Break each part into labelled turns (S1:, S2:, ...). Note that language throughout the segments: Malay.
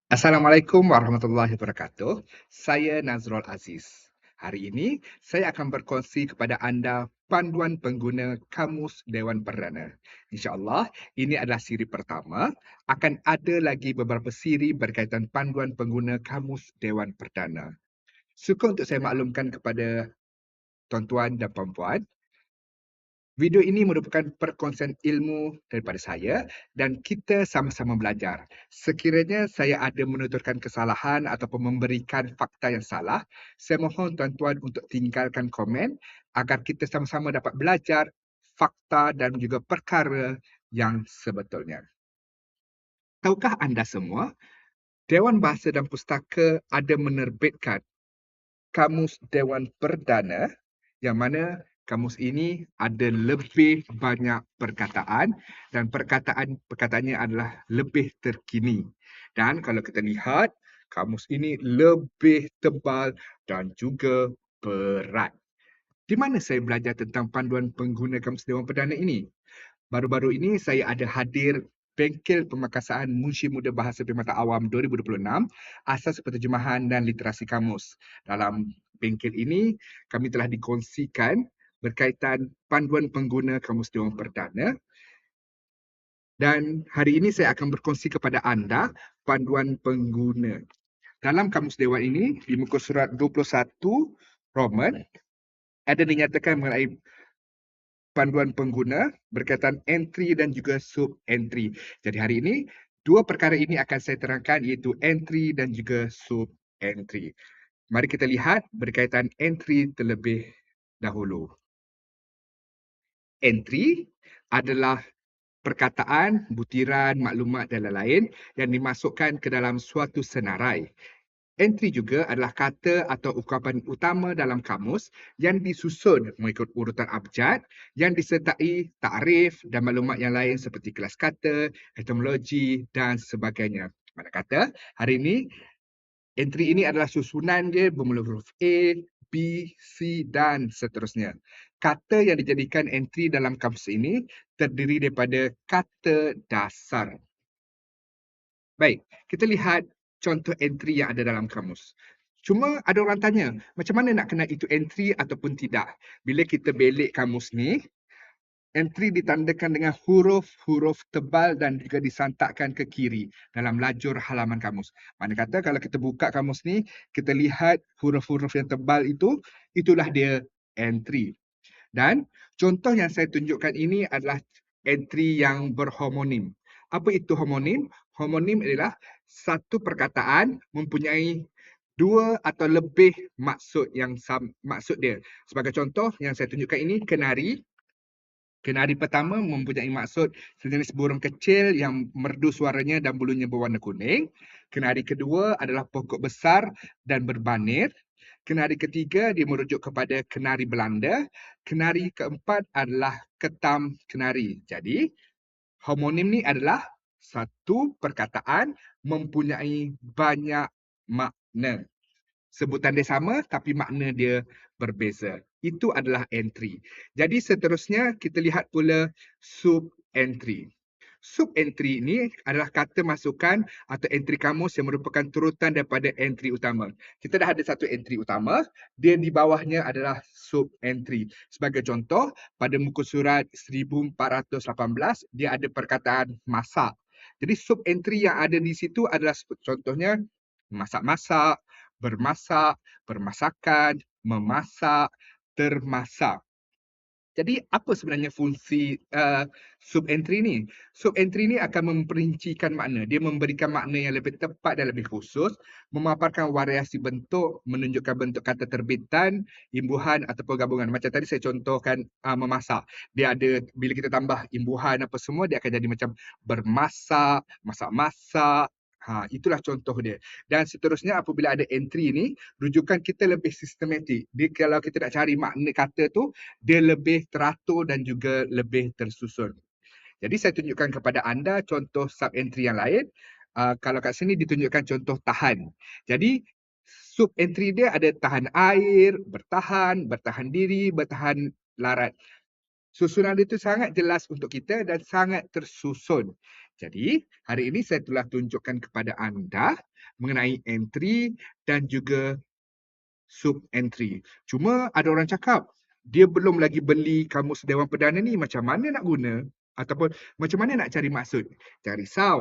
S1: Assalamualaikum warahmatullahi wabarakatuh. Saya Nazrul Aziz. Hari ini saya akan berkongsi kepada anda panduan pengguna Kamus Dewan Perdana. InsyaAllah ini adalah siri pertama. Akan ada lagi beberapa siri berkaitan panduan pengguna Kamus Dewan Perdana. Suka untuk saya maklumkan kepada tuan-tuan dan puan-puan, video ini merupakan perkongsian ilmu daripada saya dan kita sama-sama belajar. Sekiranya saya ada menuturkan kesalahan ataupun memberikan fakta yang salah, saya mohon tuan-tuan untuk tinggalkan komen agar kita sama-sama dapat belajar fakta dan juga perkara yang sebetulnya. Tahukah anda semua, Dewan Bahasa dan Pustaka ada menerbitkan Kamus Dewan Perdana yang mana kamus ini ada lebih banyak perkataan dan perkataannya adalah lebih terkini. Dan kalau kita lihat, kamus ini lebih tebal dan juga berat. Di mana saya belajar tentang panduan pengguna Kamus Dewan Perdana ini? Baru-baru ini saya ada hadir Bengkel Pemakasaan Munshi Muda Bahasa Permata Awam 2026, Asas Penterjemahan dan Literasi Kamus. Dalam bengkel ini, kami telah dikongsikan berkaitan panduan pengguna Kamus Dewan Perdana. Dan hari ini saya akan berkongsi kepada anda panduan pengguna. Dalam Kamus Dewan ini, di muka surat 21 Roman, ada dinyatakan mengenai panduan pengguna berkaitan entry dan juga sub entry. Jadi hari ini dua perkara ini akan saya terangkan iaitu entry dan juga sub entry. Mari kita lihat berkaitan entry terlebih dahulu. Entry adalah perkataan, butiran, maklumat dan lain-lain yang dimasukkan ke dalam suatu senarai. Entry juga adalah kata atau ungkapan utama dalam kamus yang disusun mengikut urutan abjad yang disertai takrif dan maklumat yang lain seperti kelas kata, etimologi dan sebagainya. Mana kata, hari ini entry ini adalah susunan dia bermula huruf A, B, C dan seterusnya. Kata yang dijadikan entry dalam kamus ini terdiri daripada kata dasar. Baik, kita lihat contoh entry yang ada dalam kamus. Cuma ada orang tanya, macam mana nak kenal itu entry ataupun tidak? Bila kita belik kamus ni, entry ditandakan dengan huruf-huruf tebal dan juga disantakkan ke kiri dalam lajur halaman kamus. Mana kata kalau kita buka kamus ni, kita lihat huruf-huruf yang tebal itu, itulah dia entry. Dan contoh yang saya tunjukkan ini adalah entry yang berhomonim. Apa itu homonim? Homonim adalah satu perkataan mempunyai dua atau lebih maksud yang maksud dia. Sebagai contoh yang saya tunjukkan ini kenari. Kenari pertama mempunyai maksud sejenis burung kecil yang merdu suaranya dan bulunya berwarna kuning. Kenari kedua adalah pokok besar dan berbanir. Kenari ketiga dia merujuk kepada kenari Belanda. Kenari keempat adalah ketam kenari. Jadi, homonim ni adalah satu perkataan mempunyai banyak makna. Sebutan dia sama tapi makna dia berbeza. Itu adalah entry. Jadi seterusnya kita lihat pula sub entry. Sub entry ini adalah kata masukan atau entry kamus yang merupakan turutan daripada entry utama. Kita dah ada satu entry utama, dia di bawahnya adalah sub entry. Sebagai contoh, pada muka surat 1418, dia ada perkataan masak. Jadi sub entry yang ada di situ adalah contohnya masak-masak, bermasak, bermasakan, memasak, termasak. Jadi apa sebenarnya fungsi sub-entry ni? Sub-entry ni akan memperincikan makna. Dia memberikan makna yang lebih tepat dan lebih khusus, memaparkan variasi bentuk, menunjukkan bentuk kata terbitan, imbuhan ataupun gabungan. Macam tadi saya contohkan memasak. Dia ada, bila kita tambah imbuhan apa semua, dia akan jadi macam bermasak, masak-masak. Itulah contoh dia. Dan seterusnya apabila ada entry ni, rujukan kita lebih sistematik. Dia kalau kita nak cari makna kata tu, dia lebih teratur dan juga lebih tersusun. Jadi saya tunjukkan kepada anda contoh sub-entry yang lain. Kalau kat sini ditunjukkan contoh tahan. Jadi sub-entry dia ada tahan air, bertahan diri, bertahan larat. Susunan itu sangat jelas untuk kita dan sangat tersusun. Jadi, hari ini saya telah tunjukkan kepada anda mengenai entry dan juga sub-entry. Cuma ada orang cakap, dia belum lagi beli Kamus Dewan Perdana ni, macam mana nak guna? Ataupun macam mana nak cari maksud? Jangan risau,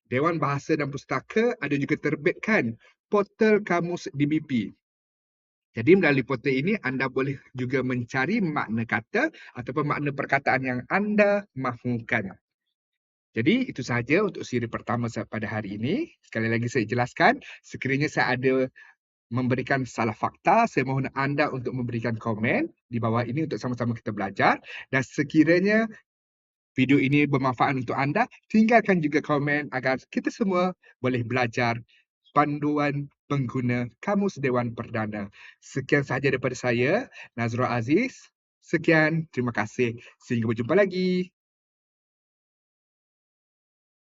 S1: Dewan Bahasa dan Pustaka ada juga terbitkan portal Kamus DBP. Jadi melalui portal ini anda boleh juga mencari makna kata ataupun makna perkataan yang anda mahukan. Jadi itu sahaja untuk siri pertama pada hari ini. Sekali lagi saya jelaskan, sekiranya saya ada memberikan salah fakta, saya mohon anda untuk memberikan komen di bawah ini untuk sama-sama kita belajar. Dan sekiranya video ini bermanfaat untuk anda, tinggalkan juga komen agar kita semua boleh belajar panduan pengguna Kamus Dewan Perdana. Sekian sahaja daripada saya, Nazrul Aziz. Sekian, terima kasih. Sehingga berjumpa lagi.